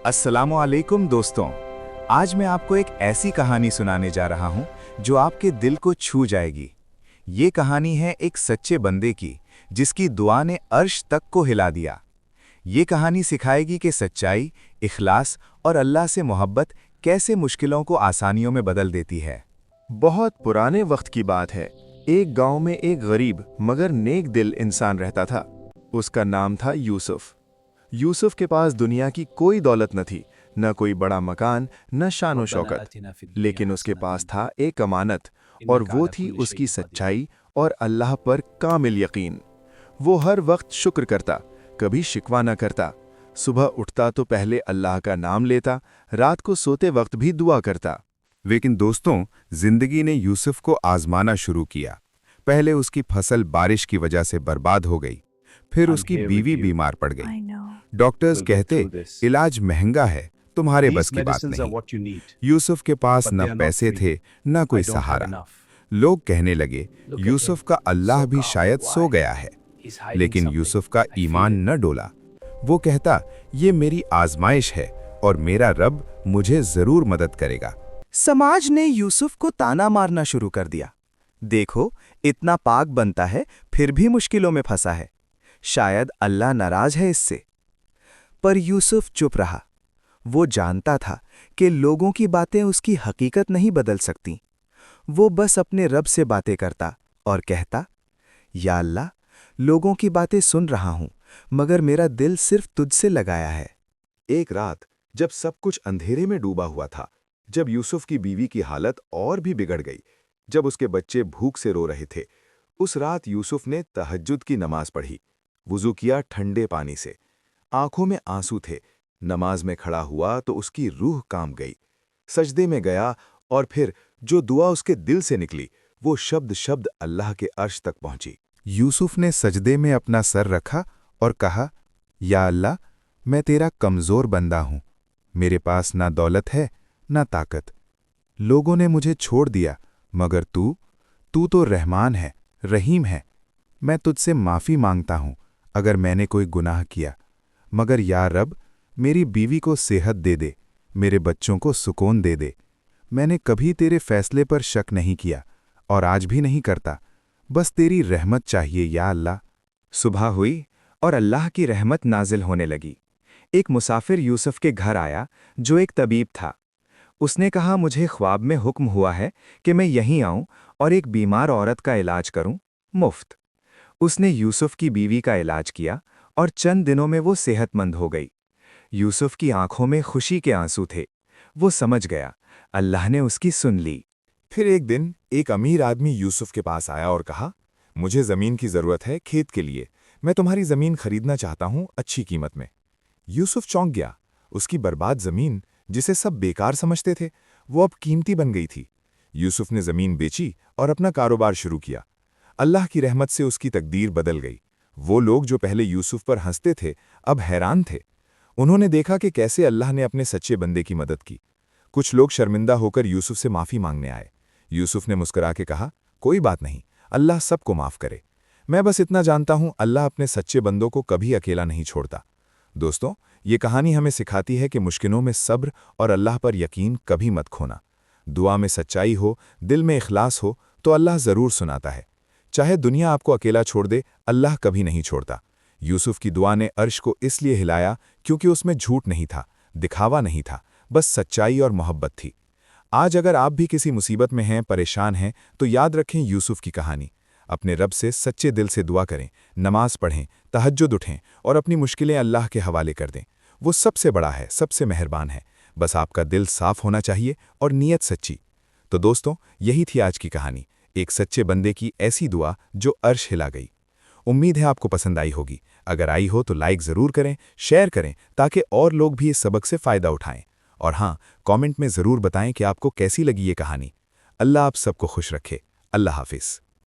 अस्सलामु अलैकुम दोस्तों। आज मैं आपको एक ऐसी कहानी सुनाने जा रहा हूं जो आपके दिल को छू जाएगी। ये कहानी है एक सच्चे बंदे की जिसकी दुआ ने अर्श तक को हिला दिया। ये कहानी सिखाएगी कि सच्चाई, इखलास और अल्लाह से मोहब्बत कैसे मुश्किलों को आसानियों में बदल देती है। बहुत पुराने वक्त की बात है। एक गांव में एक गरीब मगर नेक दिल इंसान रहता था। उसका नाम था यूसुफ। यूसुफ के पास दुनिया की कोई दौलत न थी, न कोई बड़ा मकान, न शान व शौकत, लेकिन उसके पास था एक अमानत, और वो थी उसकी सच्चाई और अल्लाह पर कामिल यकीन। वो हर वक्त शुक्र करता, कभी शिकवा न करता। सुबह उठता तो पहले अल्लाह का नाम लेता, रात को सोते वक्त भी दुआ करता। लेकिन दोस्तों, जिंदगी ने यूसुफ को आजमाना शुरू किया। पहले उसकी फसल बारिश की वजह से बर्बाद हो गई, फिर उसकी बीवी बीमार पड़ गई। डॉक्टर्स कहते इलाज महंगा है, तुम्हारे बस की बात नहीं। यूसुफ के पास न पैसे थे न कोई सहारा। लोग कहने लगे यूसुफ का अल्लाह भी शायद सो गया है। लेकिन यूसुफ का ईमान न डोला। वो कहता ये मेरी आजमाइश है और मेरा रब मुझे जरूर मदद करेगा। समाज ने यूसुफ को ताना मारना शुरू कर दिया। देखो, इतना पाक बनता है फिर भी मुश्किलों में फंसा है, शायद अल्लाह नाराज है इससे। पर यूसुफ चुप रहा। वो जानता था कि लोगों की बातें उसकी हकीकत नहीं बदल सकती। वो बस अपने रब से बातें करता और कहता, या अल्लाह, लोगों की बातें सुन रहा हूं, मगर मेरा दिल सिर्फ तुझसे लगाया है। एक रात जब सब कुछ अंधेरे में डूबा हुआ था, जब यूसुफ की बीवी की हालत और भी बिगड़ गई, जब उसके बच्चे भूख से रो रहे थे, उस रात यूसुफ ने तहज्जुद की नमाज पढ़ी। वुज़ू किया ठंडे पानी से, आंखों में आंसू थे। नमाज में खड़ा हुआ तो उसकी रूह कांप गई। सजदे में गया और फिर जो दुआ उसके दिल से निकली वो शब्द शब्द अल्लाह के अर्श तक पहुंची। यूसुफ ने सजदे में अपना सर रखा और कहा, या अल्लाह, मैं तेरा कमज़ोर बंदा हूं। मेरे पास ना दौलत है ना ताकत। लोगों ने मुझे छोड़ दिया, मगर तू तो रहमान है, रहीम है। मैं तुझसे माफ़ी मांगता हूं अगर मैंने कोई गुनाह किया, मगर या रब, मेरी बीवी को सेहत दे दे, मेरे बच्चों को सुकून दे दे। मैंने कभी तेरे फैसले पर शक नहीं किया और आज भी नहीं करता। बस तेरी रहमत चाहिए या अल्लाह। सुबह हुई और अल्लाह की रहमत नाजिल होने लगी। एक मुसाफिर यूसुफ के घर आया जो एक तबीब था। उसने कहा, मुझे ख्वाब में हुक्म हुआ है कि मैं यहीं आऊं और एक बीमार औरत का इलाज करूं, मुफ्त। उसने यूसुफ की बीवी का इलाज किया और चंद दिनों में वो सेहतमंद हो गई। यूसुफ की आंखों में खुशी के आंसू थे। वो समझ गया, अल्लाह ने उसकी सुन ली। फिर एक दिन एक अमीर आदमी यूसुफ के पास आया और कहा, मुझे ज़मीन की ज़रूरत है खेत के लिए। मैं तुम्हारी ज़मीन खरीदना चाहता हूं अच्छी कीमत में। यूसुफ चौंक गया। उसकी बर्बाद ज़मीन, जिसे सब बेकार समझते थे, वो अब कीमती बन गई थी। यूसुफ ने ज़मीन बेची और अपना कारोबार शुरू किया। अल्लाह की रहमत से उसकी तकदीर बदल गई। वो लोग जो पहले यूसुफ पर हंसते थे अब हैरान थे। उन्होंने देखा कि कैसे अल्लाह ने अपने सच्चे बंदे की मदद की। कुछ लोग शर्मिंदा होकर यूसुफ से माफ़ी मांगने आए। यूसुफ ने मुस्कुरा के कहा, कोई बात नहीं, अल्लाह सबको माफ़ करे। मैं बस इतना जानता हूं, अल्लाह अपने सच्चे बंदों को कभी अकेला नहीं छोड़ता। दोस्तों, ये कहानी हमें सिखाती है कि मुश्किलों में सब्र और अल्लाह पर यकीन कभी मत खोना। दुआ में सच्चाई हो, दिल में इखलास हो तो अल्लाह ज़रूर सुनाता है। चाहे दुनिया आपको अकेला छोड़ दे, अल्लाह कभी नहीं छोड़ता। यूसुफ की दुआ ने अर्श को इसलिए हिलाया क्योंकि उसमें झूठ नहीं था, दिखावा नहीं था, बस सच्चाई और मोहब्बत थी। आज अगर आप भी किसी मुसीबत में हैं, परेशान हैं, तो याद रखें यूसुफ की कहानी। अपने रब से सच्चे दिल से दुआ करें, नमाज पढ़ें, तहज्जुद उठें और अपनी मुश्किलें अल्लाह के हवाले कर दें। वो सबसे बड़ा है, सबसे मेहरबान है। बस आपका दिल साफ होना चाहिए और नीयत सच्ची। तो दोस्तों, यही थी आज की कहानी, एक सच्चे बंदे की ऐसी दुआ जो अर्श हिला गई। उम्मीद है आपको पसंद आई होगी। अगर आई हो तो लाइक ज़रूर करें, शेयर करें, ताकि और लोग भी इस सबक से फ़ायदा उठाएं। और हाँ, कमेंट में ज़रूर बताएं कि आपको कैसी लगी ये कहानी। अल्लाह आप सबको खुश रखे। अल्लाह हाफिज़।